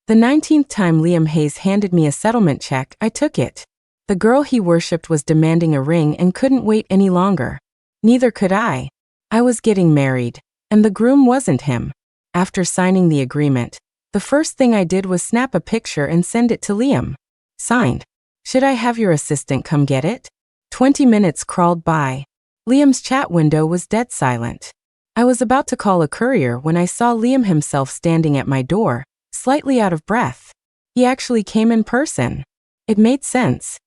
The 19th time Liam Hayes handed me a settlement check, I took it. The girl he worshipped was demanding a ring and couldn't wait any longer. Neither could I. I was getting married, and the groom wasn't him. After signing the agreement, the first thing I did was snap a picture and send it to Liam. Signed. Should I have your assistant come get it? 20 minutes crawled by. Liam's chat window was dead silent. I was about to call a courier when I saw Liam himself standing at my door, slightly out of breath. He actually came in person. It made sense.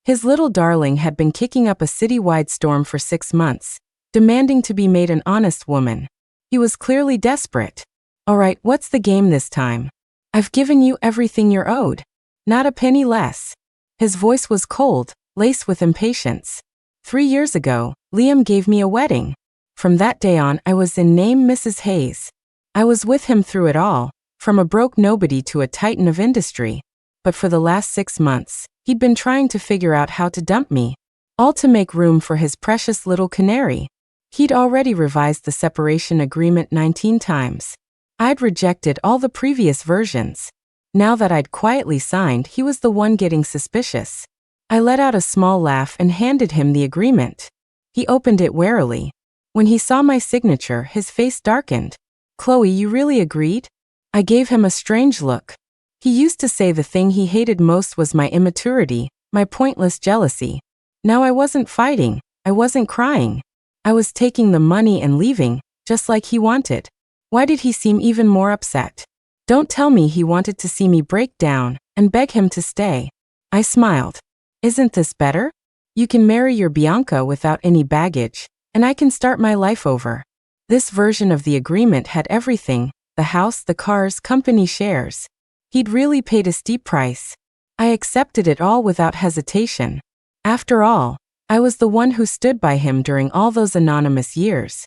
His little darling had been kicking up a citywide storm for 6 months, demanding to be made an honest woman. He was clearly desperate. All right, what's the game this time? I've given you everything you're owed. Not a penny less. His voice was cold, laced with impatience. 3 years ago, Liam gave me a wedding. From that day on, I was in name Mrs. Hayes. I was with him through it all, from a broke nobody to a titan of industry. But for the last 6 months, he'd been trying to figure out how to dump me, all to make room for his precious little canary. He'd already revised the separation agreement 19 times. I'd rejected all the previous versions. Now that I'd quietly signed, he was the one getting suspicious. I let out a small laugh and handed him the agreement. He opened it warily. When he saw my signature, his face darkened. "Chloe, you really agreed?" I gave him a strange look. He used to say the thing he hated most was my immaturity, my pointless jealousy. Now I wasn't fighting, I wasn't crying. I was taking the money and leaving, just like he wanted. Why did he seem even more upset? Don't tell me he wanted to see me break down and beg him to stay. I smiled. Isn't this better? You can marry your Bianca without any baggage, and I can start my life over. This version of the agreement had everything: the house, the cars, company shares. He'd really paid a steep price. I accepted it all without hesitation. After all, I was the one who stood by him during all those anonymous years,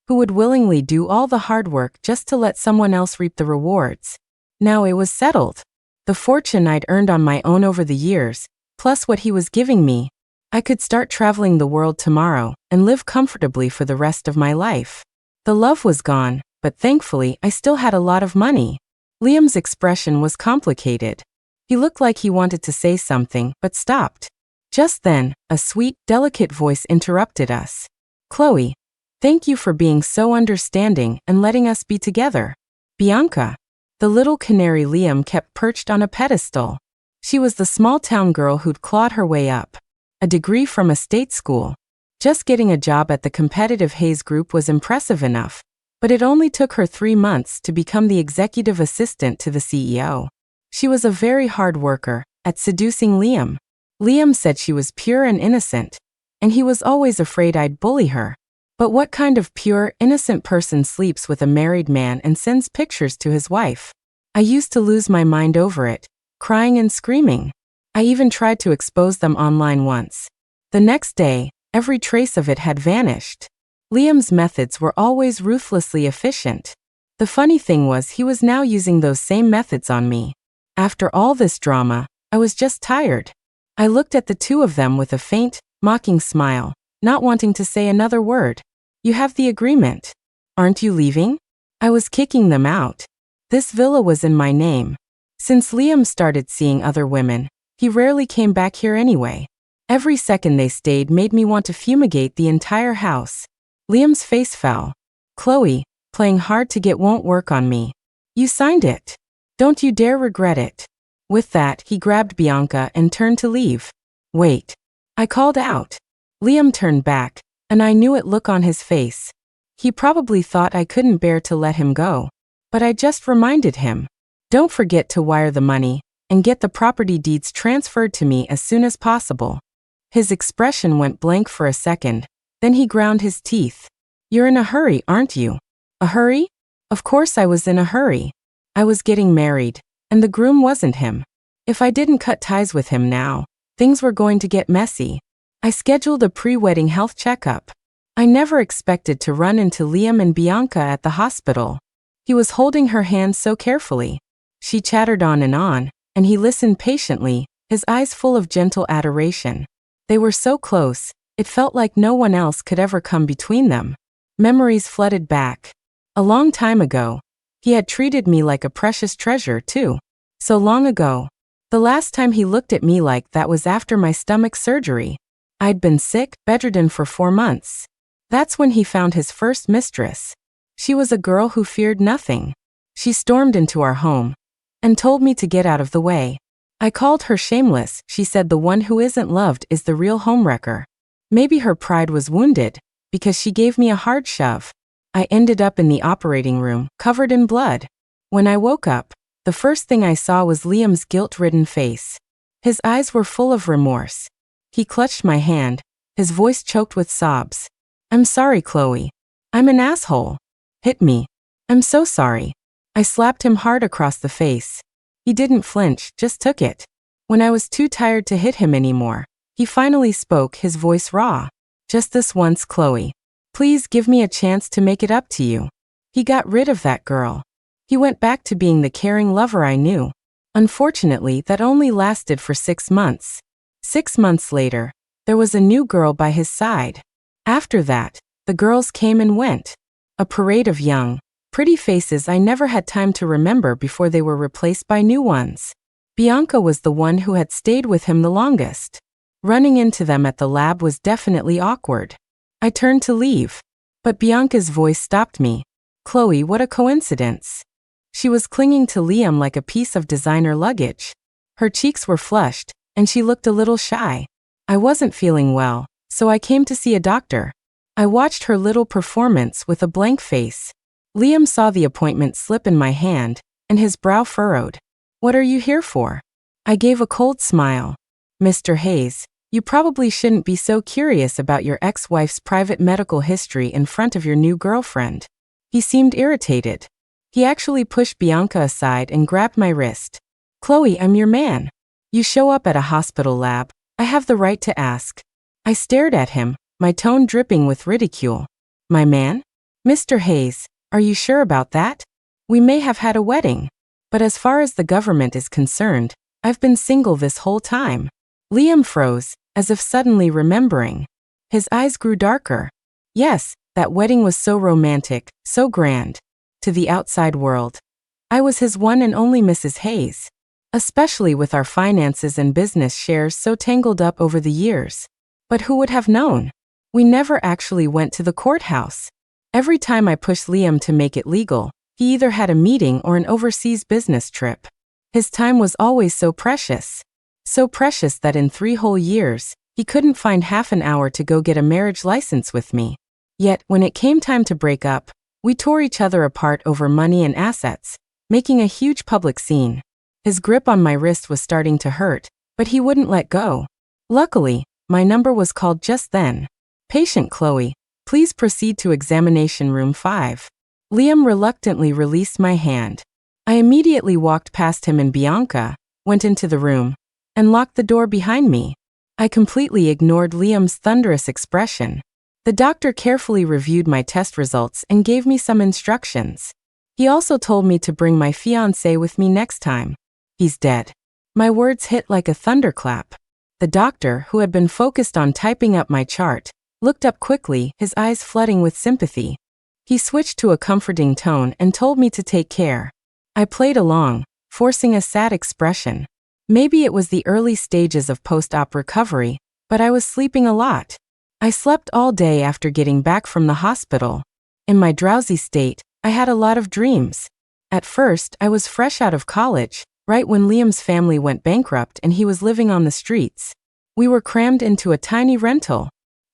who would willingly do all the hard work just to let someone else reap the rewards. Now it was settled. The fortune I'd earned on my own over the years, plus what he was giving me, I could start traveling the world tomorrow and live comfortably for the rest of my life. The love was gone, but thankfully I still had a lot of money. Liam's expression was complicated. He looked like he wanted to say something, but stopped. Just then, a sweet, delicate voice interrupted us. "Chloe, thank you for being so understanding and letting us be together." Bianca. The little canary Liam kept perched on a pedestal. She was the small-town girl who'd clawed her way up. A degree from a state school. Just getting a job at the competitive Hayes Group was impressive enough, but it only took her 3 months to become the executive assistant to the CEO. She was a very hard worker at seducing Liam. Liam said she was pure and innocent, and he was always afraid I'd bully her. But what kind of pure, innocent person sleeps with a married man and sends pictures to his wife? I used to lose my mind over it, crying and screaming. I even tried to expose them online once. The next day, every trace of it had vanished. Liam's methods were always ruthlessly efficient. The funny thing was he was now using those same methods on me. After all this drama, I was just tired. I looked at the two of them with a faint, mocking smile, not wanting to say another word. "You have the agreement. Aren't you leaving?" I was kicking them out. This villa was in my name. Since Liam started seeing other women, he rarely came back here anyway. Every second they stayed made me want to fumigate the entire house. Liam's face fell. "Chloe, playing hard to get won't work on me. You signed it. Don't you dare regret it." With that, he grabbed Bianca and turned to leave. "Wait," I called out. Liam turned back, and I knew it look on his face. He probably thought I couldn't bear to let him go. But I just reminded him, "Don't forget to wire the money and get the property deeds transferred to me as soon as possible." His expression went blank for a second, then he ground his teeth. "You're in a hurry, aren't you?" "A hurry?" Of course I was in a hurry. I was getting married, and the groom wasn't him. If I didn't cut ties with him now, things were going to get messy. I scheduled a pre-wedding health checkup. I never expected to run into Liam and Bianca at the hospital. He was holding her hand so carefully. She chattered on, and he listened patiently, his eyes full of gentle adoration. They were so close, it felt like no one else could ever come between them. Memories flooded back. A long time ago, he had treated me like a precious treasure, too. So long ago. The last time he looked at me like that was after my stomach surgery. I'd been sick, bedridden for 4 months. That's when he found his first mistress. She was a girl who feared nothing. She stormed into our home and told me to get out of the way. I called her shameless. She said the one who isn't loved is the real homewrecker. Maybe her pride was wounded because she gave me a hard shove. I ended up in the operating room, covered in blood. When I woke up, the first thing I saw was Liam's guilt-ridden face. His eyes were full of remorse. He clutched my hand, his voice choked with sobs. I'm sorry, Chloe. I'm an asshole. Hit me. I'm so sorry. I slapped him hard across the face. He didn't flinch, just took it. When I was too tired to hit him anymore, he finally spoke, his voice raw. Just this once, Chloe. Please give me a chance to make it up to you. He got rid of that girl. He went back to being the caring lover I knew. Unfortunately, that only lasted for 6 months. 6 months later, there was a new girl by his side. After that, the girls came and went. A parade of young, pretty faces I never had time to remember before they were replaced by new ones. Bianca was the one who had stayed with him the longest. Running into them at the lab was definitely awkward. I turned to leave, but Bianca's voice stopped me. Chloe, what a coincidence. She was clinging to Liam like a piece of designer luggage. Her cheeks were flushed, and she looked a little shy. I wasn't feeling well, so I came to see a doctor. I watched her little performance with a blank face. Liam saw the appointment slip in my hand, and his brow furrowed. What are you here for? I gave a cold smile. Mr. Hayes, you probably shouldn't be so curious about your ex-wife's private medical history in front of your new girlfriend. He seemed irritated. He actually pushed Bianca aside and grabbed my wrist. Chloe, I'm your man. You show up at a hospital lab. I have the right to ask. I stared at him, my tone dripping with ridicule. My man? Mr. Hayes, are you sure about that? We may have had a wedding, but as far as the government is concerned, I've been single this whole time. Liam froze, as if suddenly remembering. His eyes grew darker. Yes, that wedding was so romantic, so grand. To the outside world, I was his one and only Mrs. Hayes. Especially with our finances and business shares so tangled up over the years. But who would have known? We never actually went to the courthouse. Every time I pushed Liam to make it legal, he either had a meeting or an overseas business trip. His time was always so precious. So precious that in 3 whole years, he couldn't find half an hour to go get a marriage license with me. Yet, when it came time to break up, we tore each other apart over money and assets, making a huge public scene. His grip on my wrist was starting to hurt, but he wouldn't let go. Luckily, my number was called just then. Patient Chloe, please proceed to examination room 5. Liam reluctantly released my hand. I immediately walked past him and Bianca, went into the room, and locked the door behind me. I completely ignored Liam's thunderous expression. The doctor carefully reviewed my test results and gave me some instructions. He also told me to bring my fiancé with me next time. He's dead. My words hit like a thunderclap. The doctor, who had been focused on typing up my chart, looked up quickly, his eyes flooding with sympathy. He switched to a comforting tone and told me to take care. I played along, forcing a sad expression. Maybe it was the early stages of post-op recovery, but I was sleeping a lot. I slept all day after getting back from the hospital. In my drowsy state, I had a lot of dreams. At first, I was fresh out of college, right when Liam's family went bankrupt and he was living on the streets. We were crammed into a tiny rental.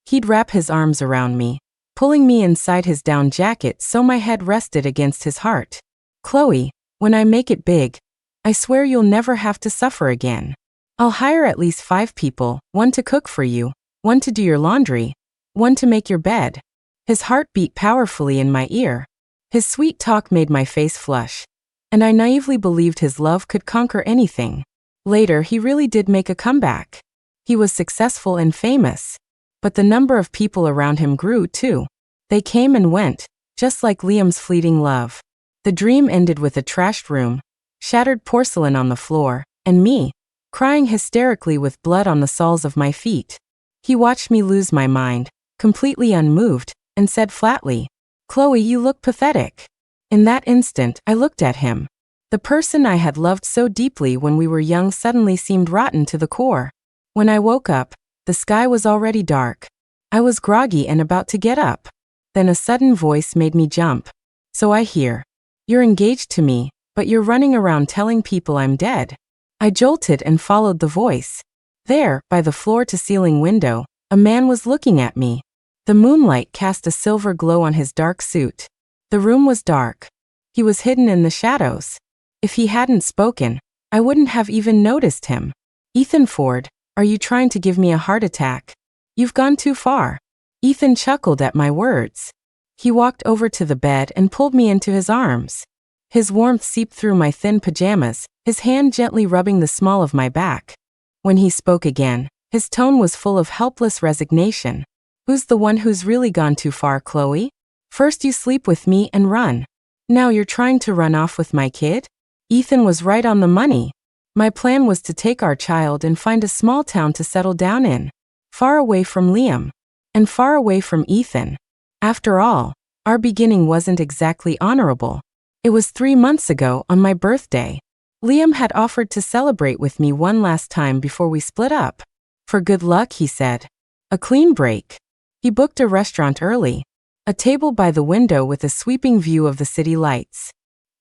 He'd wrap his arms around me, pulling me inside his down jacket so my head rested against his heart. Chloe, when I make it big, I swear you'll never have to suffer again. I'll hire at least 5 people, 1 to cook for you, 1 to do your laundry, 1 to make your bed. His heart beat powerfully in my ear. His sweet talk made my face flush, and I naively believed his love could conquer anything. Later, he really did make a comeback. He was successful and famous. But the number of people around him grew too. They came and went, just like Liam's fleeting love. The dream ended with a trashed room, shattered porcelain on the floor, and me, crying hysterically with blood on the soles of my feet. He watched me lose my mind, completely unmoved, and said flatly, "Chloe, you look pathetic." In that instant, I looked at him. The person I had loved so deeply when we were young suddenly seemed rotten to the core. When I woke up, the sky was already dark. I was groggy and about to get up. Then a sudden voice made me jump. So I hear, "You're engaged to me, but you're running around telling people I'm dead." I jolted and followed the voice. There, by the floor-to-ceiling window, a man was looking at me. The moonlight cast a silver glow on his dark suit. The room was dark. He was hidden in the shadows. If he hadn't spoken, I wouldn't have even noticed him. "Ethan Ford, are you trying to give me a heart attack? You've gone too far." Ethan chuckled at my words. He walked over to the bed and pulled me into his arms. His warmth seeped through my thin pajamas, his hand gently rubbing the small of my back. When he spoke again, his tone was full of helpless resignation. "Who's the one who's really gone too far, Chloe? First you sleep with me and run. Now you're trying to run off with my kid?" Ethan was right on the money. My plan was to take our child and find a small town to settle down in, far away from Liam, and far away from Ethan. After all, our beginning wasn't exactly honorable. It was 3 months ago on my birthday. Liam had offered to celebrate with me one last time before we split up. For good luck, he said. A clean break. He booked a restaurant early, a table by the window with a sweeping view of the city lights.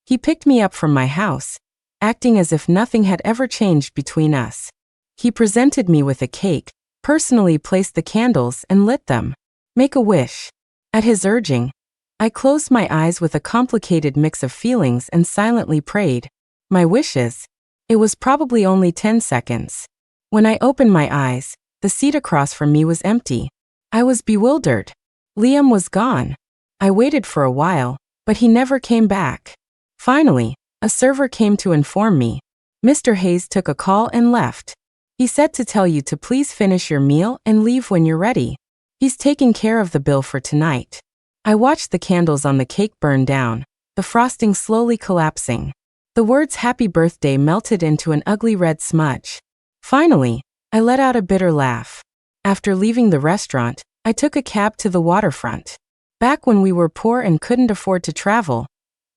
He picked me up from my house, acting as if nothing had ever changed between us. He presented me with a cake, personally placed the candles and lit them. "Make a wish." At his urging, I closed my eyes with a complicated mix of feelings and silently prayed. My wishes? It was probably only 10 seconds. When I opened my eyes, the seat across from me was empty. I was bewildered. Liam was gone. I waited for a while, but he never came back. Finally, a server came to inform me. "Mr. Hayes took a call and left. He said to tell you to please finish your meal and leave when you're ready. He's taking care of the bill for tonight." I watched the candles on the cake burn down, the frosting slowly collapsing. The words "Happy Birthday" melted into an ugly red smudge. Finally, I let out a bitter laugh. After leaving the restaurant, I took a cab to the waterfront. Back when we were poor and couldn't afford to travel,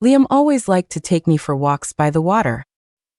Liam always liked to take me for walks by the water.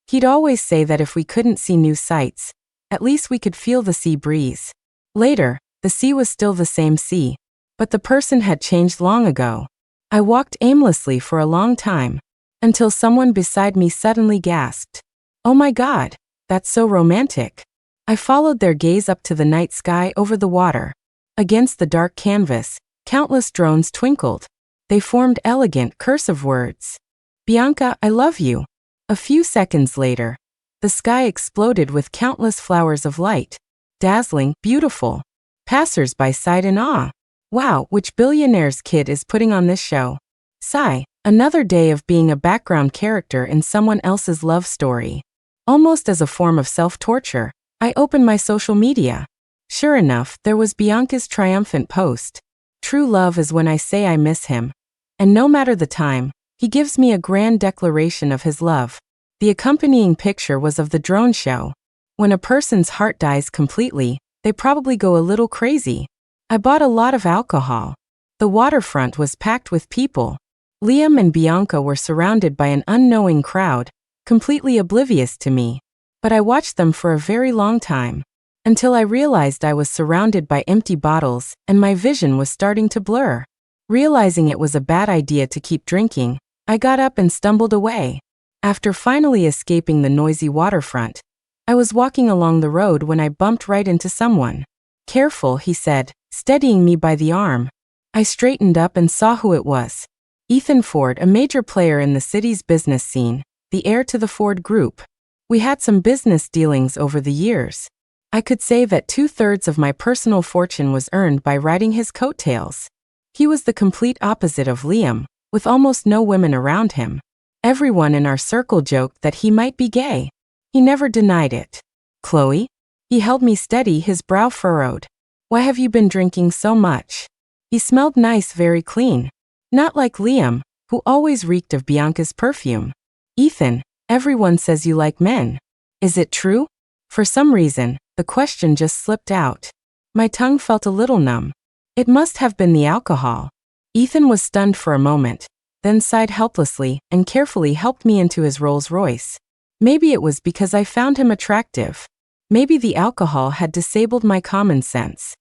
He'd always say that if we couldn't see new sights, at least we could feel the sea breeze. Later, the sea was still the same sea, but the person had changed long ago. I walked aimlessly for a long time, until someone beside me suddenly gasped, "Oh my God, that's so romantic." I followed their gaze up to the night sky over the water. Against the dark canvas, countless drones twinkled. They formed elegant, cursive words. "Bianca, I love you." A few seconds later, the sky exploded with countless flowers of light. Dazzling, beautiful. Passers-by sighed in awe. "Wow, which billionaire's kid is putting on this show?" Sigh, another day of being a background character in someone else's love story. Almost as a form of self-torture, I opened my social media. Sure enough, there was Bianca's triumphant post. "True love is when I say I miss him. And no matter the time, he gives me a grand declaration of his love." The accompanying picture was of the drone show. When a person's heart dies completely, they probably go a little crazy. I bought a lot of alcohol. The waterfront was packed with people. Liam and Bianca were surrounded by an unknowing crowd, completely oblivious to me. But I watched them for a very long time, until I realized I was surrounded by empty bottles and my vision was starting to blur. Realizing it was a bad idea to keep drinking, I got up and stumbled away. After finally escaping the noisy waterfront, I was walking along the road when I bumped right into someone. "Careful," he said, steadying me by the arm. I straightened up and saw who it was. Ethan Ford, a major player in the city's business scene, the heir to the Ford Group. We had some business dealings over the years. I could say that 2/3 of my personal fortune was earned by riding his coattails. He was the complete opposite of Liam, with almost no women around him. Everyone in our circle joked that he might be gay. He never denied it. "Chloe?" He held me steady, his brow furrowed. "Why have you been drinking so much?" He smelled nice, very clean. Not like Liam, who always reeked of Bianca's perfume. "Ethan, everyone says you like men. Is it true?" For some reason, the question just slipped out. My tongue felt a little numb. It must have been the alcohol. Ethan was stunned for a moment, then sighed helplessly and carefully helped me into his Rolls Royce. Maybe it was because I found him attractive. Maybe the alcohol had disabled my common sense.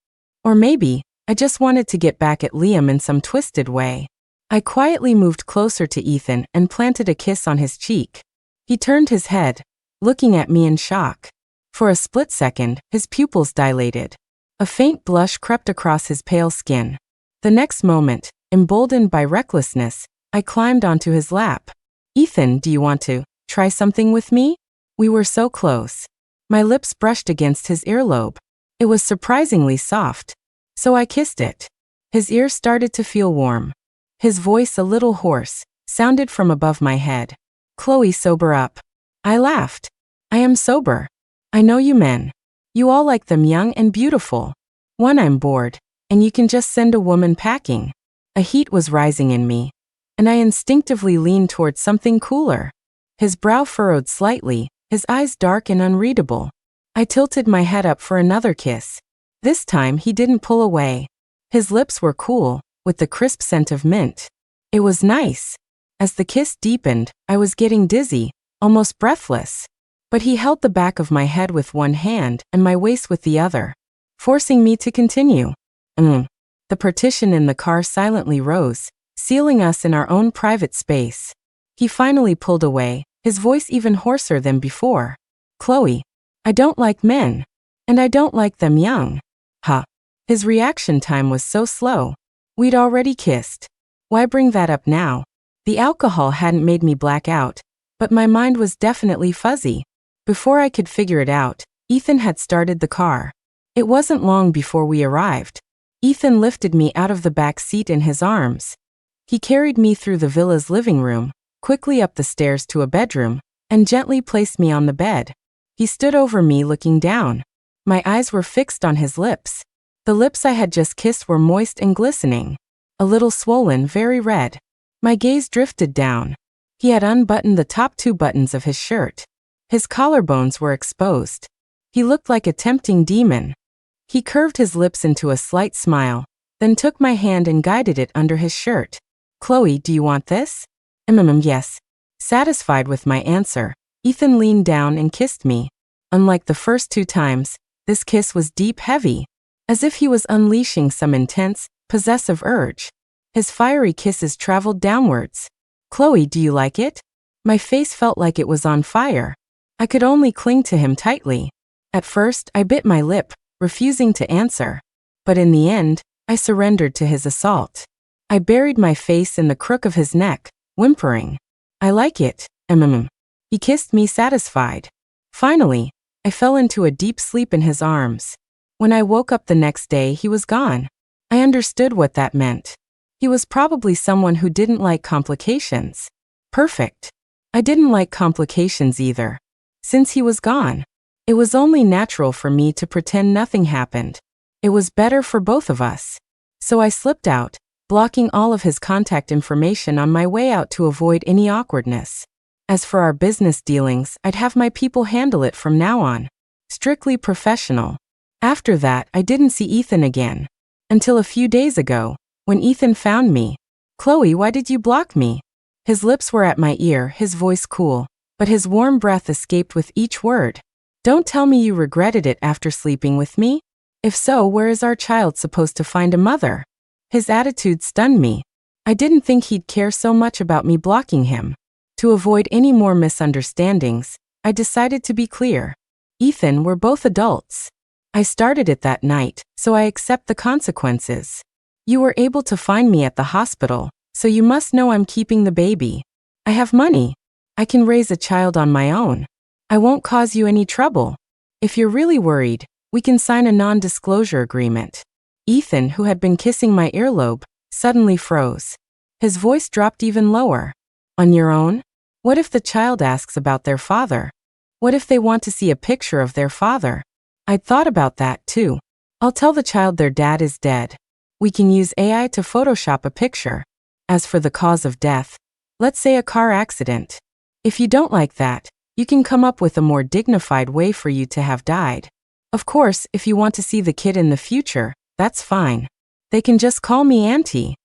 Or maybe I just wanted to get back at Liam in some twisted way. I quietly moved closer to Ethan and planted a kiss on his cheek. He turned his head, looking at me in shock. For a split second, his pupils dilated. A faint blush crept across his pale skin. The next moment, emboldened by recklessness, I climbed onto his lap. Ethan, do you want to try something with me? We were so close. My lips brushed against his earlobe. It was surprisingly soft. So I kissed it. His ear started to feel warm. His voice, a little hoarse, sounded from above my head. Chloe, sober up. I laughed. I am sober. I know you men. You all like them young and beautiful. One, I'm bored, and you can just send a woman packing. A heat was rising in me, and I instinctively leaned towards something cooler. His brow furrowed slightly, his eyes dark and unreadable. I tilted my head up for another kiss. This time he didn't pull away. His lips were cool, with the crisp scent of mint. It was nice. As the kiss deepened, I was getting dizzy, almost breathless. But he held the back of my head with one hand and my waist with the other, forcing me to continue. The partition in the car silently rose, sealing us in our own private space. He finally pulled away, his voice even hoarser than before. Chloe, I don't like men. And I don't like them young. Huh. His reaction time was so slow. We'd already kissed. Why bring that up now? The alcohol hadn't made me black out, but my mind was definitely fuzzy. Before I could figure it out, Ethan had started the car. It wasn't long before we arrived. Ethan lifted me out of the back seat in his arms. He carried me through the villa's living room, quickly up the stairs to a bedroom, and gently placed me on the bed. He stood over me looking down. My eyes were fixed on his lips. The lips I had just kissed were moist and glistening. A little swollen, very red. My gaze drifted down. He had unbuttoned the top 2 buttons of his shirt. His collarbones were exposed. He looked like a tempting demon. He curved his lips into a slight smile, then took my hand and guided it under his shirt. Chloe, do you want this? Yes. Satisfied with my answer, Ethan leaned down and kissed me. Unlike the first 2 times, this kiss was deep, heavy, as if he was unleashing some intense, possessive urge. His fiery kisses traveled downwards. Chloe, do you like it? My face felt like it was on fire. I could only cling to him tightly. At first, I bit my lip, refusing to answer. But in the end, I surrendered to his assault. I buried my face in the crook of his neck, whimpering. I like it, He kissed me satisfied. Finally, I fell into a deep sleep in his arms. When I woke up the next day, he was gone. I understood what that meant. He was probably someone who didn't like complications. Perfect. I didn't like complications either. Since he was gone, it was only natural for me to pretend nothing happened. It was better for both of us. So I slipped out, blocking all of his contact information on my way out to avoid any awkwardness. As for our business dealings, I'd have my people handle it from now on. Strictly professional. After that, I didn't see Ethan again. Until a few days ago, when Ethan found me. Chloe, why did you block me? His lips were at my ear, his voice cool, but his warm breath escaped with each word. Don't tell me you regretted it after sleeping with me? If so, where is our child supposed to find a mother? His attitude stunned me. I didn't think he'd care so much about me blocking him. To avoid any more misunderstandings, I decided to be clear. Ethan, we're both adults. I started it that night, so I accept the consequences. You were able to find me at the hospital, so you must know I'm keeping the baby. I have money. I can raise a child on my own. I won't cause you any trouble. If you're really worried, we can sign a non-disclosure agreement. Ethan, who had been kissing my earlobe, suddenly froze. His voice dropped even lower. On your own? What if the child asks about their father? What if they want to see a picture of their father? I'd thought about that too. I'll tell the child their dad is dead. We can use AI to Photoshop a picture. As for the cause of death, let's say a car accident. If you don't like that, you can come up with a more dignified way for you to have died. Of course, if you want to see the kid in the future, that's fine. They can just call me Auntie.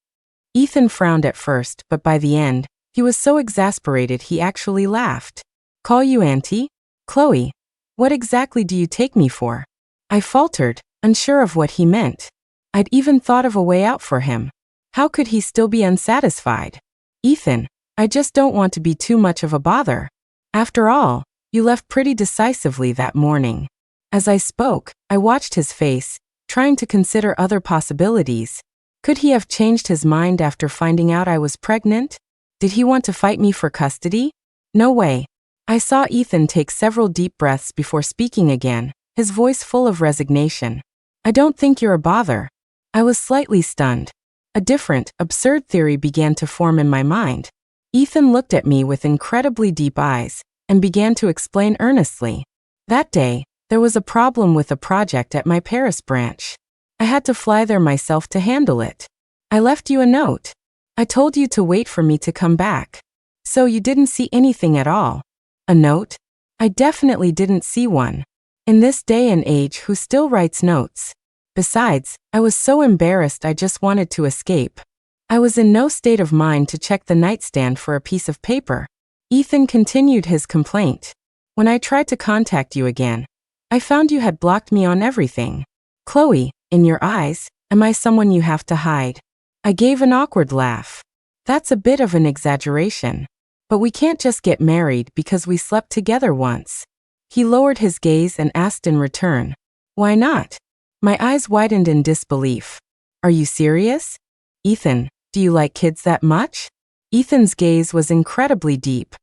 Ethan frowned at first, but by the end, he was so exasperated he actually laughed. Call you auntie? Chloe, what exactly do you take me for? I faltered, unsure of what he meant. I'd even thought of a way out for him. How could he still be unsatisfied? Ethan, I just don't want to be too much of a bother. After all, you left pretty decisively that morning. As I spoke, I watched his face, trying to consider other possibilities. Could he have changed his mind after finding out I was pregnant? Did he want to fight me for custody? No way. I saw Ethan take several deep breaths before speaking again, his voice full of resignation. I don't think you're a bother. I was slightly stunned. A different, absurd theory began to form in my mind. Ethan looked at me with incredibly deep eyes and began to explain earnestly. That day, there was a problem with a project at my Paris branch. I had to fly there myself to handle it. I left you a note. I told you to wait for me to come back. So you didn't see anything at all. A note? I definitely didn't see one. In this day and age, who still writes notes? Besides, I was so embarrassed I just wanted to escape. I was in no state of mind to check the nightstand for a piece of paper. Ethan continued his complaint. When I tried to contact you again, I found you had blocked me on everything. Chloe, in your eyes, am I someone you have to hide? I gave an awkward laugh. That's a bit of an exaggeration. But we can't just get married because we slept together once. He lowered his gaze and asked in return, why not? My eyes widened in disbelief. Are you serious? Ethan, do you like kids that much? Ethan's gaze was incredibly deep.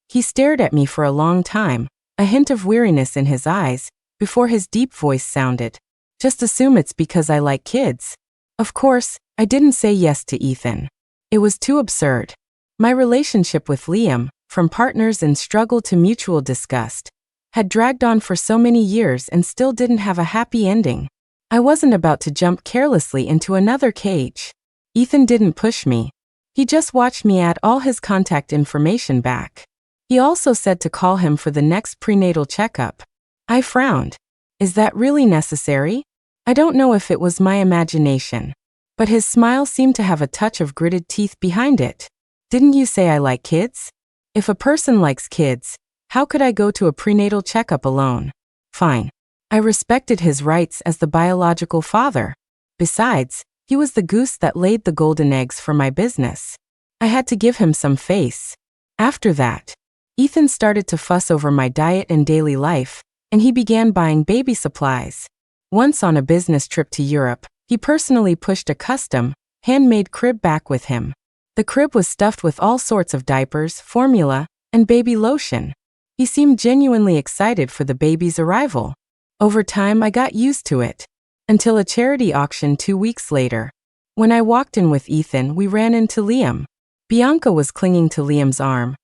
He stared at me for a long time, a hint of weariness in his eyes, before his deep voice sounded. Just assume it's because I like kids. Of course, I didn't say yes to Ethan. It was too absurd. My relationship with Liam, from partners in struggle to mutual disgust, had dragged on for so many years and still didn't have a happy ending. I wasn't about to jump carelessly into another cage. Ethan didn't push me. He just watched me add all his contact information back. He also said to call him for the next prenatal checkup. I frowned. Is that really necessary? I don't know if it was my imagination, but his smile seemed to have a touch of gritted teeth behind it. Didn't you say I like kids? If a person likes kids, how could I go to a prenatal checkup alone? Fine. I respected his rights as the biological father. Besides, he was the goose that laid the golden eggs for my business. I had to give him some face. After that, Ethan started to fuss over my diet and daily life, and he began buying baby supplies. Once on a business trip to Europe, he personally pushed a custom, handmade crib back with him. The crib was stuffed with all sorts of diapers, formula, and baby lotion. He seemed genuinely excited for the baby's arrival. Over time, I got used to it. Until a charity auction 2 weeks later. When I walked in with Ethan, we ran into Liam. Bianca was clinging to Liam's arm,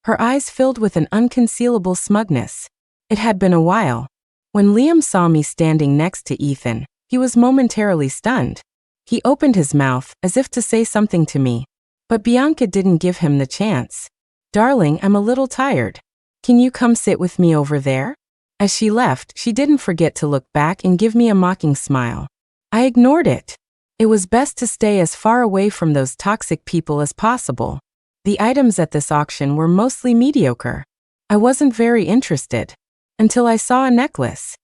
her eyes filled with an unconcealable smugness. It had been a while. When Liam saw me standing next to Ethan, he was momentarily stunned. He opened his mouth as if to say something to me, but Bianca didn't give him the chance. Darling, I'm a little tired. Can you come sit with me over there? As she left, she didn't forget to look back and give me a mocking smile. I ignored it. It was best to stay as far away from those toxic people as possible. The items at this auction were mostly mediocre. I wasn't very interested. Until I saw a necklace.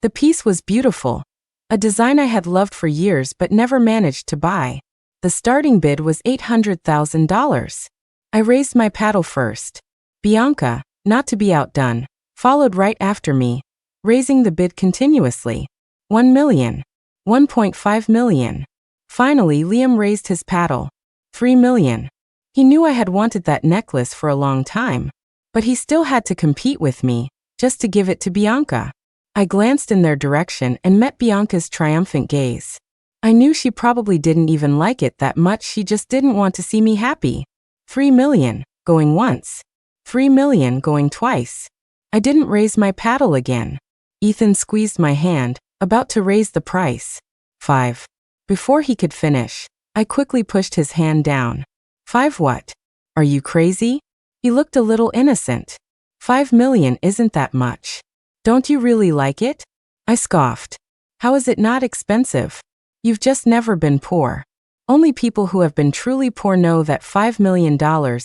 The piece was beautiful. A design I had loved for years but never managed to buy. The starting bid was $800,000. I raised my paddle first. Bianca, not to be outdone, followed right after me, raising the bid continuously. 1 million. 1.5 million. Finally, Liam raised his paddle. 3 million. He knew I had wanted that necklace for a long time, but he still had to compete with me, just to give it to Bianca. I glanced in their direction and met Bianca's triumphant gaze. I knew she probably didn't even like it that much, she just didn't want to see me happy. 3 million, going once. 3 million, going twice. I didn't raise my paddle again. Ethan squeezed my hand, about to raise the price. 5. Before he could finish, I quickly pushed his hand down. 5 what? Are you crazy? He looked a little innocent. 5 million isn't that much. Don't you really like it? I scoffed. How is it not expensive? You've just never been poor. Only people who have been truly poor know that $5 million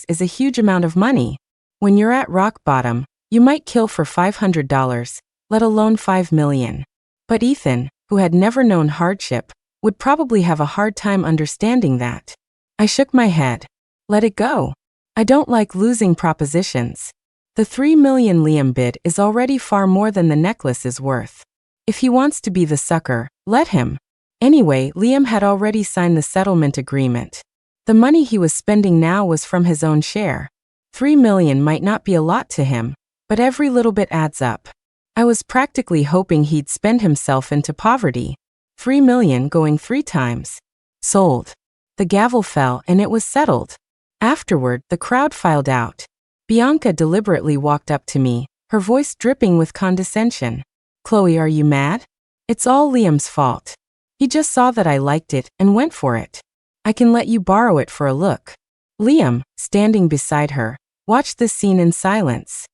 is a huge amount of money. When you're at rock bottom, you might kill for $500, let alone $5 million. But Ethan, who had never known hardship, would probably have a hard time understanding that. I shook my head. Let it go. I don't like losing propositions. The $3 million Liam bid is already far more than the necklace is worth. If he wants to be the sucker, let him. Anyway, Liam had already signed the settlement agreement. The money he was spending now was from his own share. $3 million might not be a lot to him, but every little bit adds up. I was practically hoping he'd spend himself into poverty. $3 million going 3 times. Sold. The gavel fell and it was settled. Afterward, the crowd filed out. Bianca deliberately walked up to me, her voice dripping with condescension. Chloe, are you mad? It's all Liam's fault. He just saw that I liked it and went for it. I can let you borrow it for a look. Liam, standing beside her, watched this scene in silence.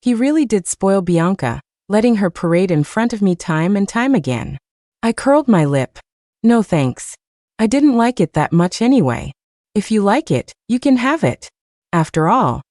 He really did spoil Bianca, letting her parade in front of me time and time again. I curled my lip. No thanks. I didn't like it that much anyway. If you like it, you can have it. After all,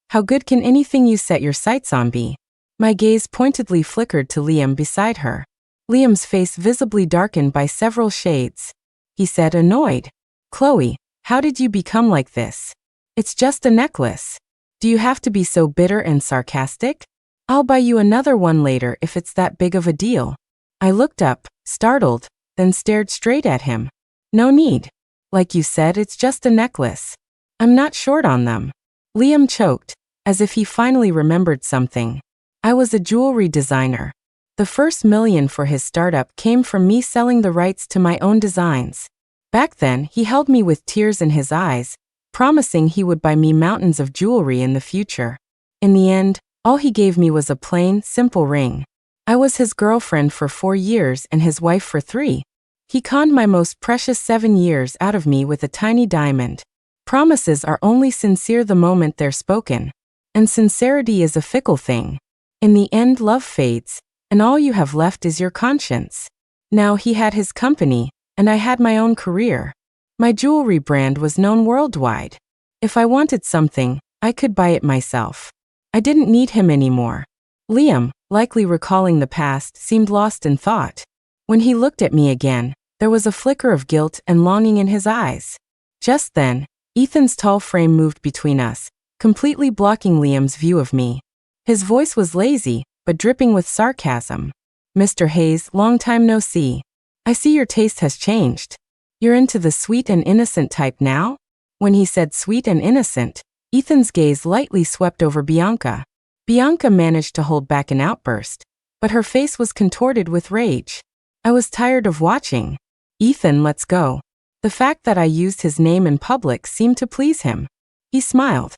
how good can anything you set your sights on be? My gaze pointedly flickered to Liam beside her. Liam's face visibly darkened by several shades. He said, annoyed. Chloe, how did you become like this? It's just a necklace. Do you have to be so bitter and sarcastic? I'll buy you another one later if it's that big of a deal. I looked up, startled, then stared straight at him. No need. Like you said, it's just a necklace. I'm not short on them. Liam choked, as if he finally remembered something. I was a jewelry designer. The first $1 million for his startup came from me selling the rights to my own designs. Back then, he held me with tears in his eyes, promising he would buy me mountains of jewelry in the future. In the end, all he gave me was a plain, simple ring. I was his girlfriend for 4 years and his wife for 3. He conned my most precious 7 years out of me with a tiny diamond. Promises are only sincere the moment they're spoken. And sincerity is a fickle thing. In the end, love fades, and all you have left is your conscience. Now he had his company, and I had my own career. My jewelry brand was known worldwide. If I wanted something, I could buy it myself. I didn't need him anymore. Liam, likely recalling the past, seemed lost in thought. When he looked at me again, there was a flicker of guilt and longing in his eyes. Just then, Ethan's tall frame moved between us, completely blocking Liam's view of me. His voice was lazy, but dripping with sarcasm. Mr. Hayes, long time no see. I see your taste has changed. You're into the sweet and innocent type now? When he said sweet and innocent, Ethan's gaze lightly swept over Bianca. Bianca managed to hold back an outburst, but her face was contorted with rage. I was tired of watching. Ethan, let's go. The fact that I used his name in public seemed to please him. He smiled.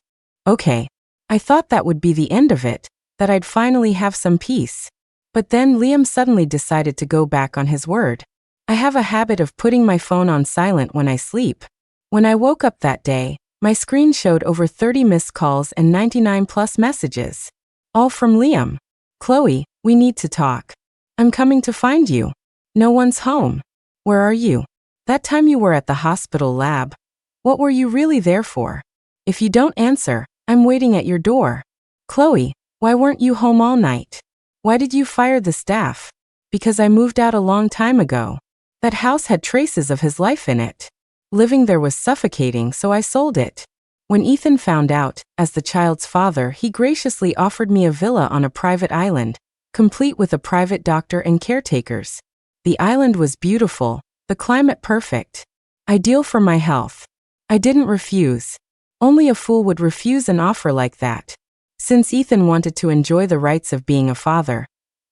Okay. I thought that would be the end of it, that I'd finally have some peace. But then Liam suddenly decided to go back on his word. I have a habit of putting my phone on silent when I sleep. When I woke up that day, my screen showed over 30 missed calls and 99 plus messages. All from Liam. Chloe, we need to talk. I'm coming to find you. No one's home. Where are you? That time you were at the hospital lab. What were you really there for? If you don't answer, I'm waiting at your door. Chloe, why weren't you home all night? Why did you fire the staff? Because I moved out a long time ago. That house had traces of his life in it. Living there was suffocating, so I sold it. When Ethan found out, as the child's father, he graciously offered me a villa on a private island, complete with a private doctor and caretakers. The island was beautiful, the climate perfect. Ideal for my health. I didn't refuse. Only a fool would refuse an offer like that. Since Ethan wanted to enjoy the rights of being a father,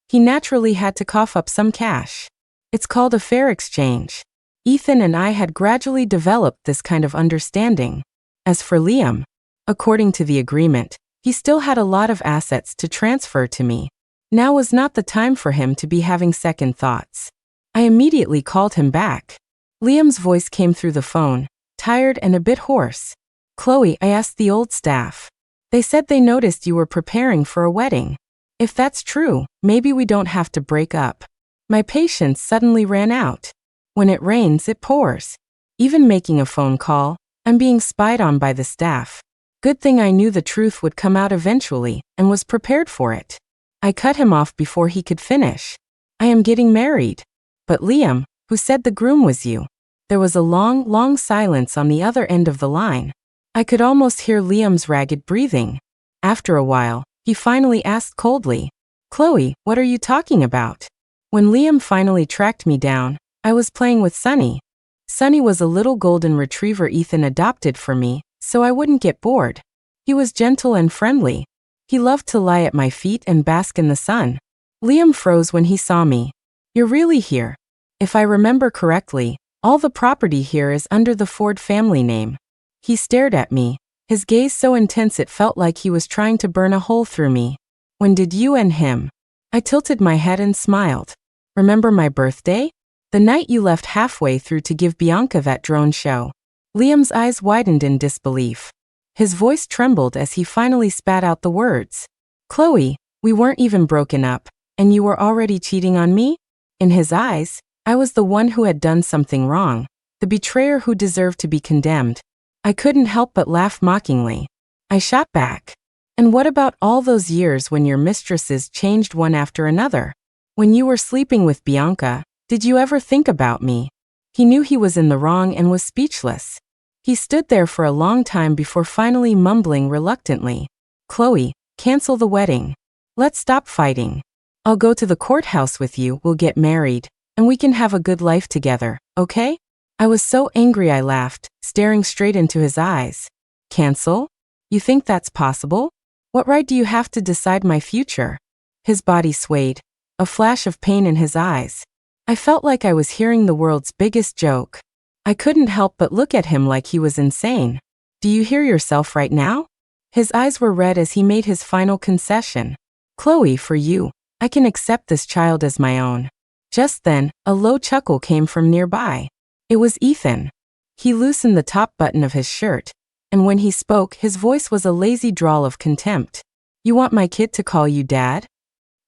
he naturally had to cough up some cash. It's called a fair exchange. Ethan and I had gradually developed this kind of understanding. As for Liam, according to the agreement, he still had a lot of assets to transfer to me. Now was not the time for him to be having second thoughts. I immediately called him back. Liam's voice came through the phone, tired and a bit hoarse. Chloe, I asked the old staff. They said they noticed you were preparing for a wedding. If that's true, maybe we don't have to break up. My patience suddenly ran out. When it rains, it pours. even making a phone call. I'm being spied on by the staff. Good thing I knew the truth would come out eventually and was prepared for it. I cut him off before he could finish. I am getting married. But Liam, who said the groom was you? There was a long, long silence on the other end of the line. I could almost hear Liam's ragged breathing. After a while, he finally asked coldly, Chloe, what are you talking about? When Liam finally tracked me down, I was playing with Sunny. Sunny was a little golden retriever Ethan adopted for me, so I wouldn't get bored. He was gentle and friendly. He loved to lie at my feet and bask in the sun. Liam froze when he saw me. You're really here? If I remember correctly, all the property here is under the Ford family name. He stared at me, his gaze so intense it felt like he was trying to burn a hole through me. When did you and him? I tilted my head and smiled. Remember my birthday? The night you left halfway through to give Bianca that drone show. Liam's eyes widened in disbelief. His voice trembled as he finally spat out the words. Chloe, we weren't even broken up, and you were already cheating on me? In his eyes, I was the one who had done something wrong, the betrayer who deserved to be condemned. I couldn't help but laugh mockingly. I shot back. And what about all those years when your mistresses changed one after another? When you were sleeping with Bianca, did you ever think about me? He knew he was in the wrong and was speechless. He stood there for a long time before finally mumbling reluctantly, Chloe, cancel the wedding. Let's stop fighting. I'll go to the courthouse with you, we'll get married, and we can have a good life together, okay? I was so angry I laughed, staring straight into his eyes. Cancel? You think that's possible? What right do you have to decide my future? His body swayed, a flash of pain in his eyes. I felt like I was hearing the world's biggest joke. I couldn't help but look at him like he was insane. Do you hear yourself right now? His eyes were red as he made his final concession. Chloe, for you, I can accept this child as my own. Just then, a low chuckle came from nearby. It was Ethan. He loosened the top button of his shirt, and when he spoke, his voice was a lazy drawl of contempt. You want my kid to call you dad?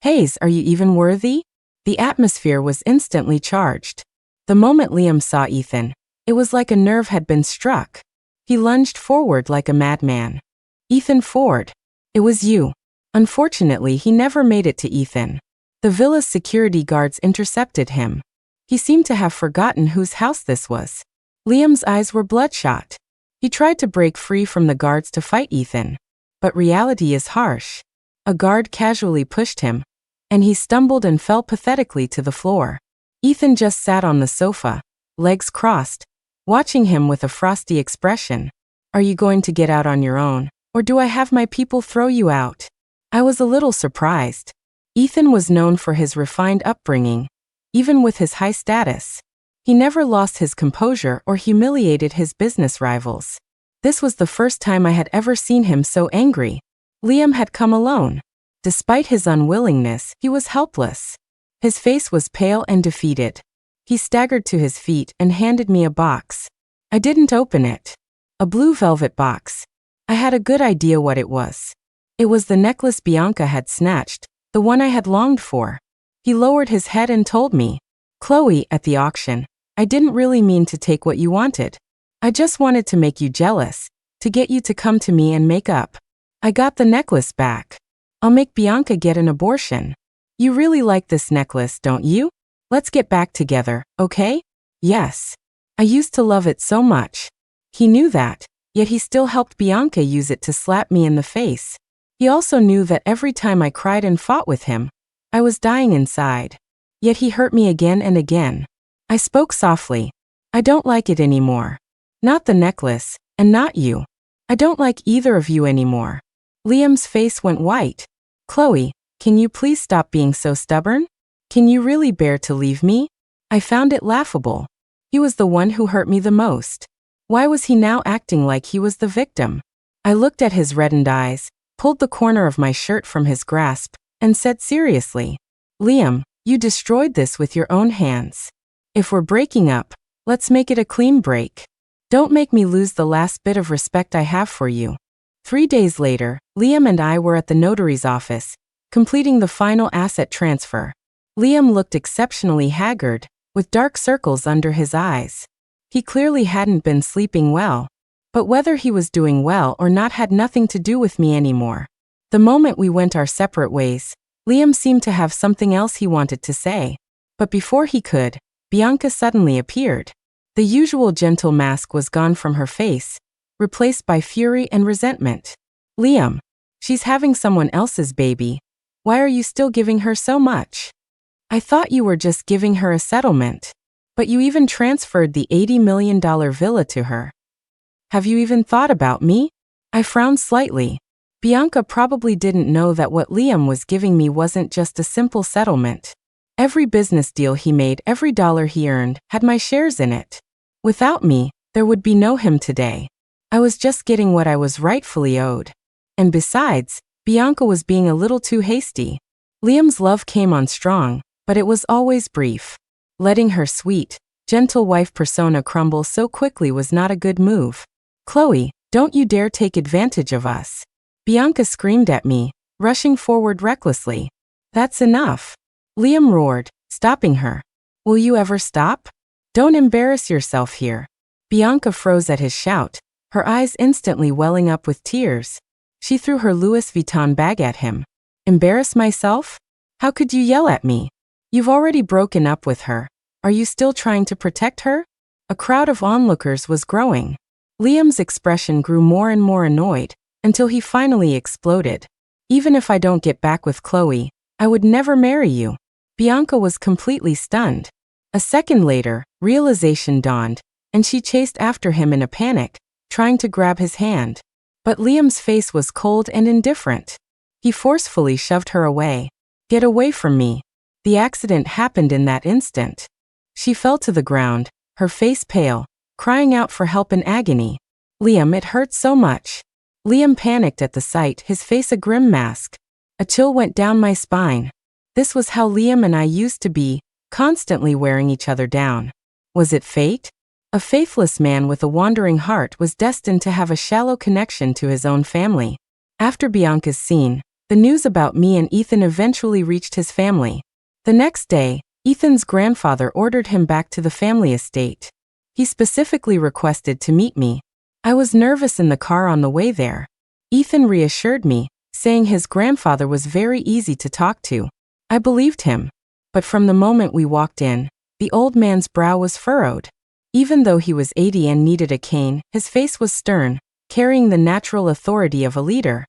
Hayes, are you even worthy? The atmosphere was instantly charged. The moment Liam saw Ethan, it was like a nerve had been struck. He lunged forward like a madman. Ethan Ford. It was you. Unfortunately, he never made it to Ethan. The villa's security guards intercepted him. He seemed to have forgotten whose house this was. Liam's eyes were bloodshot. He tried to break free from the guards to fight Ethan. But reality is harsh. A guard casually pushed him, and he stumbled and fell pathetically to the floor. Ethan just sat on the sofa, legs crossed, watching him with a frosty expression. Are you going to get out on your own, or do I have my people throw you out? I was a little surprised. Ethan was known for his refined upbringing, even with his high status. He never lost his composure or humiliated his business rivals. This was the first time I had ever seen him so angry. Liam had come alone. Despite his unwillingness, he was helpless. His face was pale and defeated. He staggered to his feet and handed me a box. I didn't open it. A blue velvet box. I had a good idea what it was. It was the necklace Bianca had snatched, the one I had longed for. He lowered his head and told me, Chloe, at the auction, I didn't really mean to take what you wanted. I just wanted to make you jealous, to get you to come to me and make up. I got the necklace back. I'll make Bianca get an abortion. You really like this necklace, don't you? Let's get back together, okay? Yes. I used to love it so much. He knew that, yet he still helped Bianca use it to slap me in the face. He also knew that every time I cried and fought with him, I was dying inside. Yet he hurt me again and again. I spoke softly. I don't like it anymore. Not the necklace, and not you. I don't like either of you anymore. Liam's face went white. Chloe, can you please stop being so stubborn? Can you really bear to leave me? I found it laughable. He was the one who hurt me the most. Why was he now acting like he was the victim? I looked at his reddened eyes, pulled the corner of my shirt from his grasp, and said seriously, Liam, you destroyed this with your own hands. If we're breaking up, let's make it a clean break. Don't make me lose the last bit of respect I have for you. 3 days later, Liam and I were at the notary's office, completing the final asset transfer. Liam looked exceptionally haggard, with dark circles under his eyes. He clearly hadn't been sleeping well. But whether he was doing well or not had nothing to do with me anymore. The moment we went our separate ways, Liam seemed to have something else he wanted to say. But before he could, Bianca suddenly appeared. The usual gentle mask was gone from her face, replaced by fury and resentment. Liam, she's having someone else's baby. Why are you still giving her so much? I thought you were just giving her a settlement. But you even transferred the $80 million villa to her. Have you even thought about me? I frowned slightly. Bianca probably didn't know that what Liam was giving me wasn't just a simple settlement. Every business deal he made, every dollar he earned, had my shares in it. Without me, there would be no him today. I was just getting what I was rightfully owed. And besides, Bianca was being a little too hasty. Liam's love came on strong, but it was always brief. Letting her sweet, gentle wife persona crumble so quickly was not a good move. Chloe, don't you dare take advantage of us. Bianca screamed at me, rushing forward recklessly. That's enough. Liam roared, stopping her. Will you ever stop? Don't embarrass yourself here. Bianca froze at his shout, her eyes instantly welling up with tears. She threw her Louis Vuitton bag at him. Embarrass myself? How could you yell at me? You've already broken up with her. Are you still trying to protect her? A crowd of onlookers was growing. Liam's expression grew more and more annoyed, until he finally exploded. Even if I don't get back with Chloe, I would never marry you. Bianca was completely stunned. A second later, realization dawned, and she chased after him in a panic, trying to grab his hand. But Liam's face was cold and indifferent. He forcefully shoved her away. Get away from me. The accident happened in that instant. She fell to the ground, her face pale, crying out for help in agony. Liam, it hurt so much. Liam panicked at the sight, his face a grim mask. A chill went down my spine. This was how Liam and I used to be, constantly wearing each other down. Was it fate? A faithless man with a wandering heart was destined to have a shallow connection to his own family. After Bianca's scene, the news about me and Ethan eventually reached his family. The next day, Ethan's grandfather ordered him back to the family estate. He specifically requested to meet me. I was nervous in the car on the way there. Ethan reassured me, saying his grandfather was very easy to talk to. I believed him. But from the moment we walked in, the old man's brow was furrowed. Even though he was 80 and needed a cane, his face was stern, carrying the natural authority of a leader.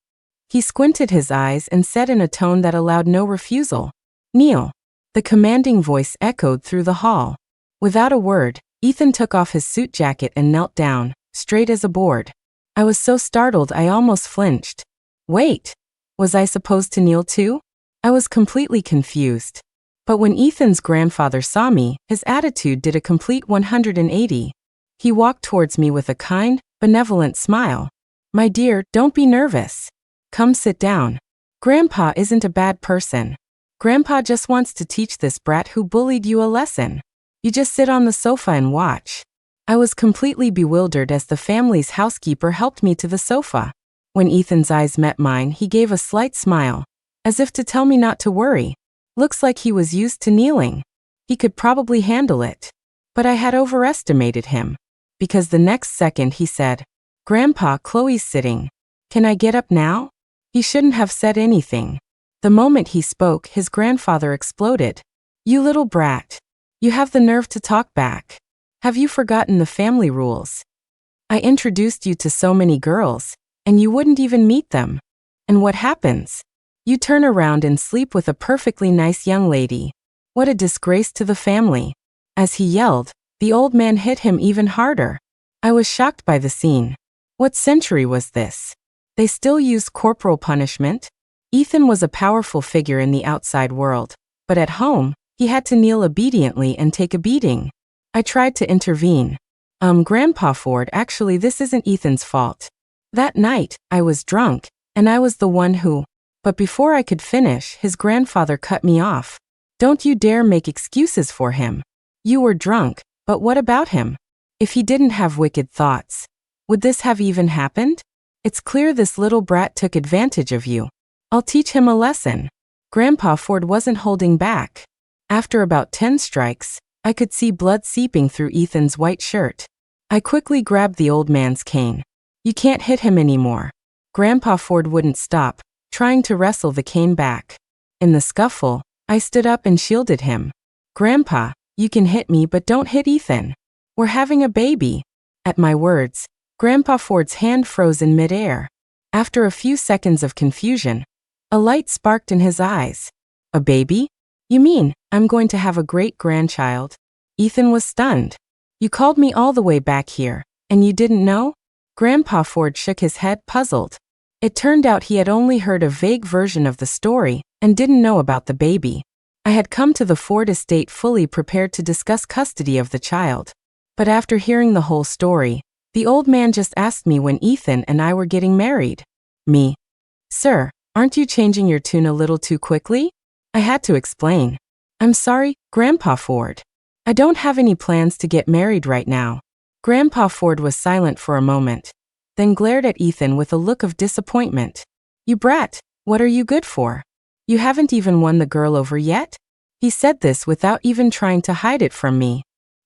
He squinted his eyes and said in a tone that allowed no refusal, "Kneel." The commanding voice echoed through the hall. Without a word, Ethan took off his suit jacket and knelt down, straight as a board. I was so startled I almost flinched. Wait, was I supposed to kneel too? I was completely confused. But when Ethan's grandfather saw me, his attitude did a complete 180. He walked towards me with a kind, benevolent smile. My dear, don't be nervous. Come sit down. Grandpa isn't a bad person. Grandpa just wants to teach this brat who bullied you a lesson. You just sit on the sofa and watch. I was completely bewildered as the family's housekeeper helped me to the sofa. When Ethan's eyes met mine, he gave a slight smile, as if to tell me not to worry. Looks like he was used to kneeling. He could probably handle it. But I had overestimated him. Because the next second he said, "Grandpa, Chloe's sitting. Can I get up now?" He shouldn't have said anything. The moment he spoke, his grandfather exploded. You little brat. You have the nerve to talk back. Have you forgotten the family rules? I introduced you to so many girls, and you wouldn't even meet them. And what happens? You turn around and sleep with a perfectly nice young lady. What a disgrace to the family. As he yelled, the old man hit him even harder. I was shocked by the scene. What century was this? They still used corporal punishment? Ethan was a powerful figure in the outside world, but at home, he had to kneel obediently and take a beating. I tried to intervene. Grandpa Ford, actually this isn't Ethan's fault. That night, I was drunk, and I was the one who... But before I could finish, his grandfather cut me off. Don't you dare make excuses for him. You were drunk, but what about him? If he didn't have wicked thoughts, would this have even happened? It's clear this little brat took advantage of you. I'll teach him a lesson. Grandpa Ford wasn't holding back. After about 10 strikes, I could see blood seeping through Ethan's white shirt. I quickly grabbed the old man's cane. You can't hit him anymore. Grandpa Ford wouldn't stop, trying to wrestle the cane back. In the scuffle, I stood up and shielded him. Grandpa, you can hit me but don't hit Ethan. We're having a baby. At my words, Grandpa Ford's hand froze in midair. After a few seconds of confusion, a light sparked in his eyes. A baby? You mean, I'm going to have a great-grandchild? Ethan was stunned. You called me all the way back here, and you didn't know? Grandpa Ford shook his head, puzzled. It turned out he had only heard a vague version of the story and didn't know about the baby. I had come to the Ford estate fully prepared to discuss custody of the child. But after hearing the whole story, the old man just asked me when Ethan and I were getting married. Me. Sir, aren't you changing your tune a little too quickly? I had to explain. I'm sorry, Grandpa Ford. I don't have any plans to get married right now. Grandpa Ford was silent for a moment, then glared at Ethan with a look of disappointment. You brat, what are you good for? You haven't even won the girl over yet? He said this without even trying to hide it from me.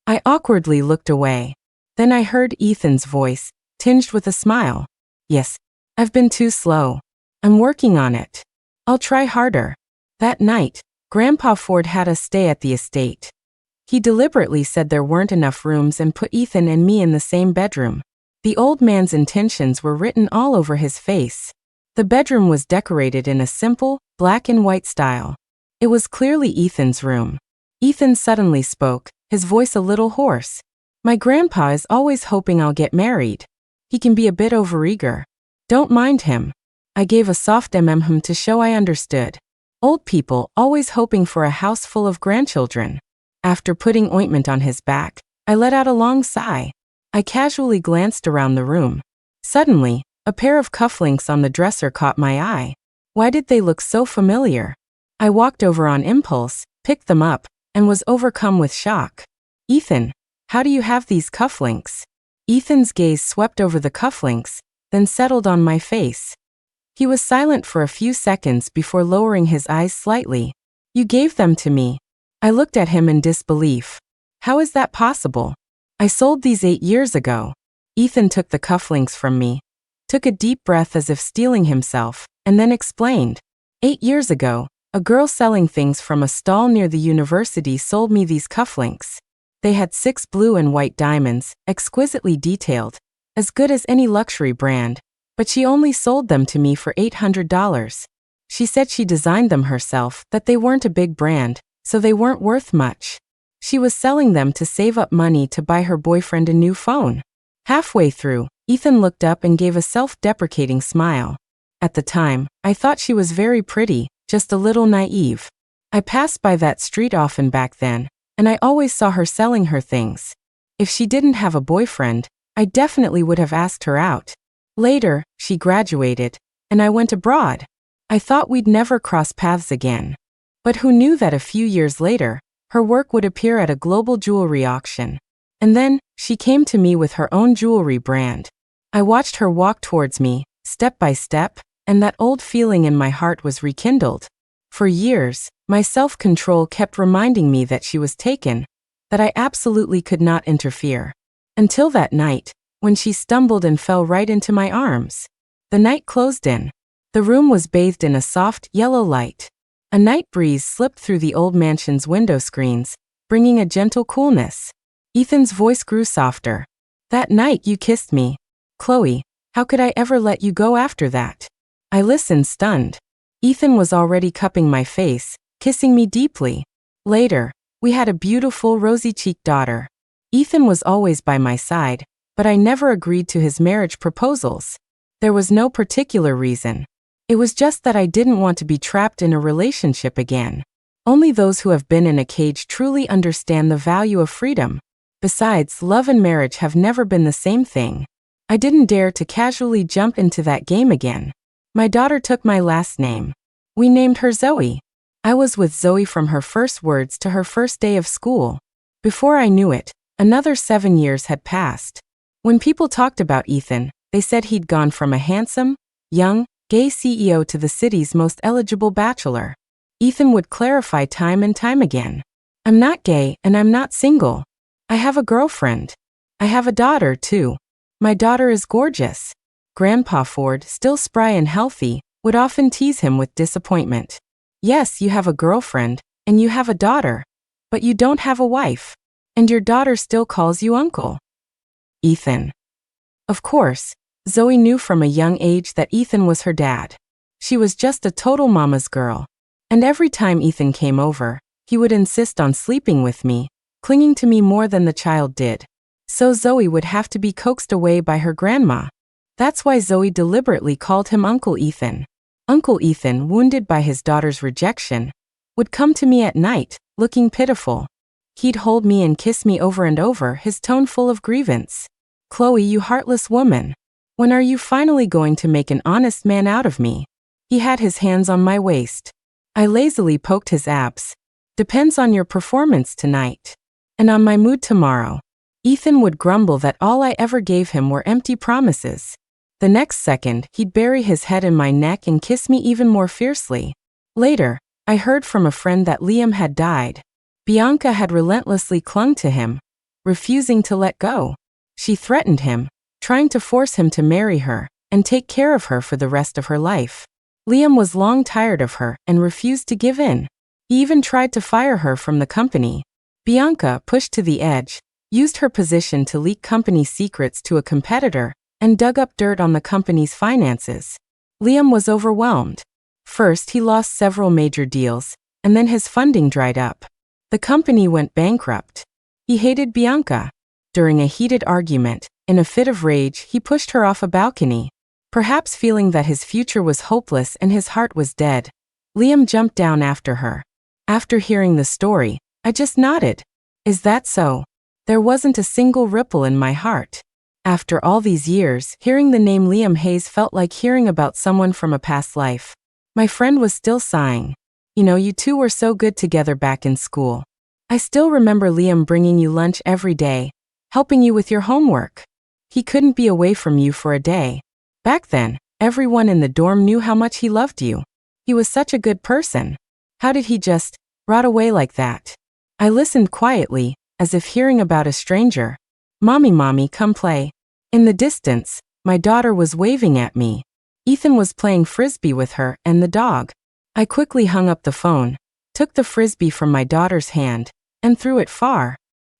I awkwardly looked away. Then I heard Ethan's voice, tinged with a smile. Yes, I've been too slow. I'm working on it. I'll try harder. That night, Grandpa Ford had us stay at the estate. He deliberately said there weren't enough rooms and put Ethan and me in the same bedroom. The old man's intentions were written all over his face. The bedroom was decorated in a simple, black and white style. It was clearly Ethan's room. Ethan suddenly spoke, his voice a little hoarse. My grandpa is always hoping I'll get married. He can be a bit overeager. Don't mind him. I gave a soft mm to show I understood. Old people always hoping for a house full of grandchildren. After putting ointment on his back, I let out a long sigh. I casually glanced around the room. Suddenly, a pair of cufflinks on the dresser caught my eye. Why did they look so familiar? I walked over on impulse, picked them up, and was overcome with shock. Ethan, how do you have these cufflinks? Ethan's gaze swept over the cufflinks, then settled on my face. He was silent for a few seconds before lowering his eyes slightly. You gave them to me. I looked at him in disbelief. How is that possible? I sold these 8 years ago. Ethan took the cufflinks from me, took a deep breath as if steeling himself, and then explained. 8 years ago, a girl selling things from a stall near the university sold me these cufflinks. They had 6 blue and white diamonds, exquisitely detailed, as good as any luxury brand, but she only sold them to me for $800. She said she designed them herself, that they weren't a big brand, so they weren't worth much. She was selling them to save up money to buy her boyfriend a new phone. Halfway through, Ethan looked up and gave a self-deprecating smile. At the time, I thought she was very pretty, just a little naive. I passed by that street often back then, and I always saw her selling her things. If she didn't have a boyfriend, I definitely would have asked her out. Later, she graduated, and I went abroad. I thought we'd never cross paths again. But who knew that a few years later, her work would appear at a global jewelry auction. And then, she came to me with her own jewelry brand. I watched her walk towards me, step by step, and that old feeling in my heart was rekindled. For years, my self-control kept reminding me that she was taken, that I absolutely could not interfere. Until that night, when she stumbled and fell right into my arms. The night closed in. The room was bathed in a soft, yellow light. A night breeze slipped through the old mansion's window screens, bringing a gentle coolness. Ethan's voice grew softer. That night you kissed me. Chloe, how could I ever let you go after that? I listened stunned. Ethan was already cupping my face, kissing me deeply. Later, we had a beautiful rosy-cheeked daughter. Ethan was always by my side, but I never agreed to his marriage proposals. There was no particular reason. It was just that I didn't want to be trapped in a relationship again. Only those who have been in a cage truly understand the value of freedom. Besides, love and marriage have never been the same thing. I didn't dare to casually jump into that game again. My daughter took my last name. We named her Zoe. I was with Zoe from her first words to her first day of school. Before I knew it, another 7 years had passed. When people talked about Ethan, they said he'd gone from a handsome, young, gay CEO to the city's most eligible bachelor. Ethan would clarify time and time again. I'm not gay and I'm not single. I have a girlfriend. I have a daughter, too. My daughter is gorgeous. Grandpa Ford, still spry and healthy, would often tease him with disappointment. Yes, you have a girlfriend, and you have a daughter, but you don't have a wife, and your daughter still calls you uncle. Ethan. Of course, Zoe knew from a young age that Ethan was her dad. She was just a total mama's girl. And every time Ethan came over, he would insist on sleeping with me, clinging to me more than the child did. So Zoe would have to be coaxed away by her grandma. That's why Zoe deliberately called him Uncle Ethan. Uncle Ethan, wounded by his daughter's rejection, would come to me at night, looking pitiful. He'd hold me and kiss me over and over, his tone full of grievance. Chloe, you heartless woman. When are you finally going to make an honest man out of me? He had his hands on my waist. I lazily poked his abs. Depends on your performance tonight. And on my mood tomorrow. Ethan would grumble that all I ever gave him were empty promises. The next second, he'd bury his head in my neck and kiss me even more fiercely. Later, I heard from a friend that Liam had died. Bianca had relentlessly clung to him, refusing to let go. She threatened him, trying to force him to marry her and take care of her for the rest of her life. Liam was long tired of her and refused to give in. He even tried to fire her from the company. Bianca, pushed to the edge, used her position to leak company secrets to a competitor and dug up dirt on the company's finances. Liam was overwhelmed. First, he lost several major deals, and then his funding dried up. The company went bankrupt. He hated Bianca. During a heated argument, in a fit of rage, he pushed her off a balcony. Perhaps feeling that his future was hopeless and his heart was dead, Liam jumped down after her. After hearing the story, I just nodded. Is that so? There wasn't a single ripple in my heart. After all these years, hearing the name Liam Hayes felt like hearing about someone from a past life. My friend was still sighing. You know, you two were so good together back in school. I still remember Liam bringing you lunch every day, helping you with your homework. He couldn't be away from you for a day. Back then, everyone in the dorm knew how much he loved you. He was such a good person. How did he just rot away like that? I listened quietly, as if hearing about a stranger. Mommy, come play. In the distance, my daughter was waving at me. Ethan was playing frisbee with her and the dog. I quickly hung up the phone, took the frisbee from my daughter's hand, and threw it far.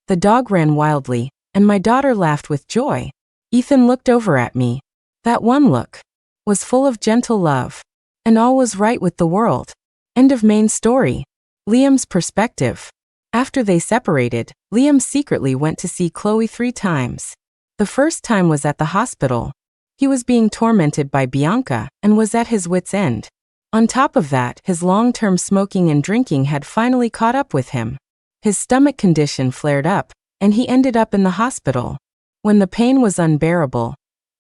The dog ran wildly, and my daughter laughed with joy. Ethan looked over at me. That one look was full of gentle love. And all was right with the world. End of main story. Liam's perspective. After they separated, Liam secretly went to see Chloe 3 times. The first time was at the hospital. He was being tormented by Bianca and was at his wit's end. On top of that, his long-term smoking and drinking had finally caught up with him. His stomach condition flared up, and he ended up in the hospital. When the pain was unbearable,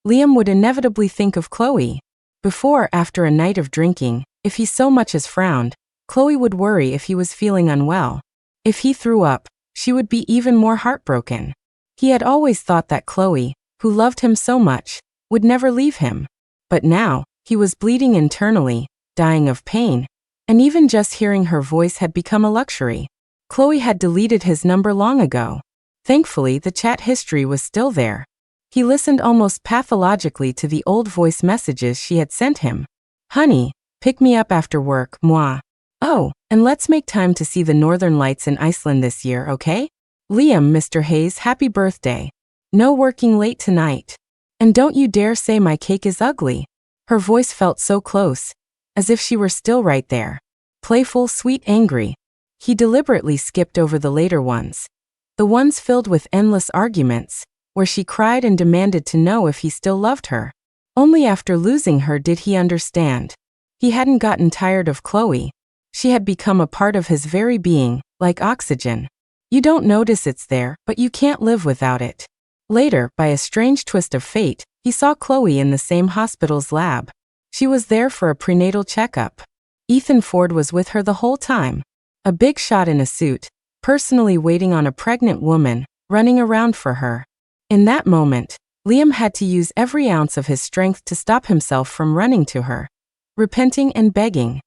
Liam would inevitably think of Chloe. Before, after a night of drinking, if he so much as frowned, Chloe would worry if he was feeling unwell. If he threw up, she would be even more heartbroken. He had always thought that Chloe, who loved him so much, would never leave him. But now, he was bleeding internally, dying of pain, and even just hearing her voice had become a luxury. Chloe had deleted his number long ago. Thankfully, the chat history was still there. He listened almost pathologically to the old voice messages she had sent him. Honey, pick me up after work, moi. Oh, and let's make time to see the northern lights in Iceland this year, okay? Liam, Mr. Hayes, happy birthday. No working late tonight. And don't you dare say my cake is ugly. Her voice felt so close, as if she were still right there. Playful, sweet, angry. He deliberately skipped over the later ones. The ones filled with endless arguments, where she cried and demanded to know if he still loved her. Only after losing her did he understand. He hadn't gotten tired of Chloe. She had become a part of his very being, like oxygen. You don't notice it's there, but you can't live without it. Later, by a strange twist of fate, he saw Chloe in the same hospital's lab. She was there for a prenatal checkup. Ethan Ford was with her the whole time. A big shot in a suit, personally waiting on a pregnant woman, running around for her. In that moment, Liam had to use every ounce of his strength to stop himself from running to her, repenting and begging.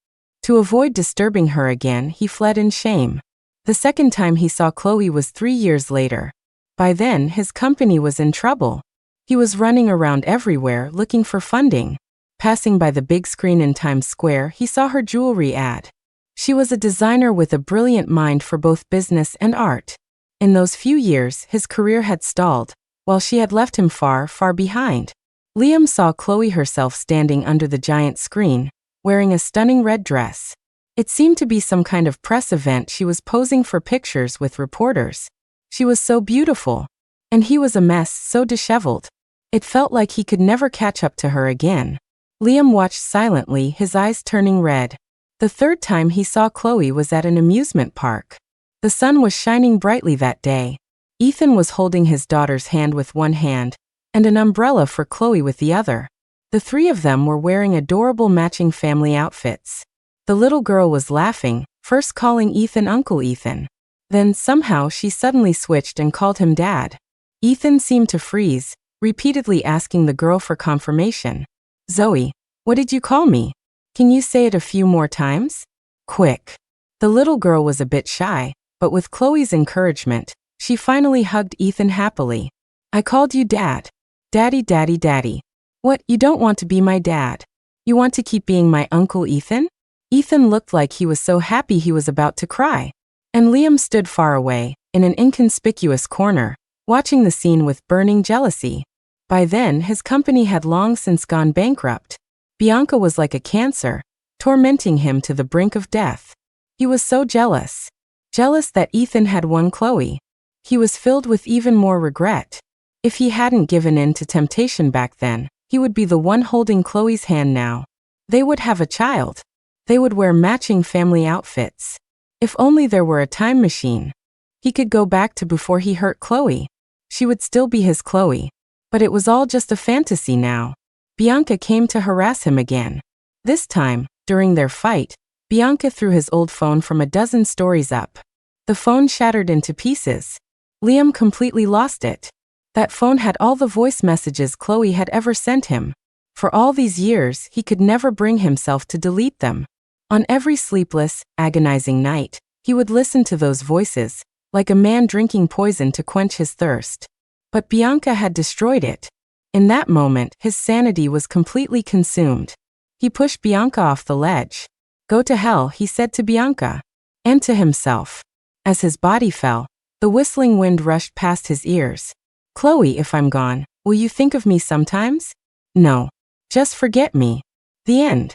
To avoid disturbing her again, he fled in shame. The second time he saw Chloe was 3 years later. By then, his company was in trouble. He was running around everywhere looking for funding. Passing by the big screen in Times Square, he saw her jewelry ad. She was a designer with a brilliant mind for both business and art. In those few years, his career had stalled, while she had left him far, far behind. Liam saw Chloe herself standing under the giant screen, wearing a stunning red dress. It seemed to be some kind of press event. She was posing for pictures with reporters. She was so beautiful. And he was a mess, so disheveled. It felt like he could never catch up to her again. Liam watched silently, his eyes turning red. The third time he saw Chloe was at an amusement park. The sun was shining brightly that day. Ethan was holding his daughter's hand with one hand, and an umbrella for Chloe with the other. The three of them were wearing adorable matching family outfits. The little girl was laughing, first calling Ethan Uncle Ethan. Then somehow she suddenly switched and called him Dad. Ethan seemed to freeze, repeatedly asking the girl for confirmation. "Zoe, what did you call me? Can you say it a few more times? Quick." The little girl was a bit shy, but with Chloe's encouragement, she finally hugged Ethan happily. "I called you Dad. Daddy, Daddy, Daddy. What, you don't want to be my dad? You want to keep being my Uncle Ethan?" Ethan looked like he was so happy he was about to cry. And Liam stood far away, in an inconspicuous corner, watching the scene with burning jealousy. By then, his company had long since gone bankrupt. Bianca was like a cancer, tormenting him to the brink of death. He was so jealous. Jealous that Ethan had won Chloe. He was filled with even more regret. If he hadn't given in to temptation back then, he would be the one holding Chloe's hand now. They would have a child. They would wear matching family outfits. If only there were a time machine. He could go back to before he hurt Chloe. She would still be his Chloe. But it was all just a fantasy now. Bianca came to harass him again. This time, during their fight, Bianca threw his old phone from a dozen stories up. The phone shattered into pieces. Liam completely lost it. That phone had all the voice messages Chloe had ever sent him. For all these years, he could never bring himself to delete them. On every sleepless, agonizing night, he would listen to those voices, like a man drinking poison to quench his thirst. But Bianca had destroyed it. In that moment, his sanity was completely consumed. He pushed Bianca off the ledge. "Go to hell," he said to Bianca. And to himself. As his body fell, the whistling wind rushed past his ears. "Chloe, if I'm gone, will you think of me sometimes? No. Just forget me." The end.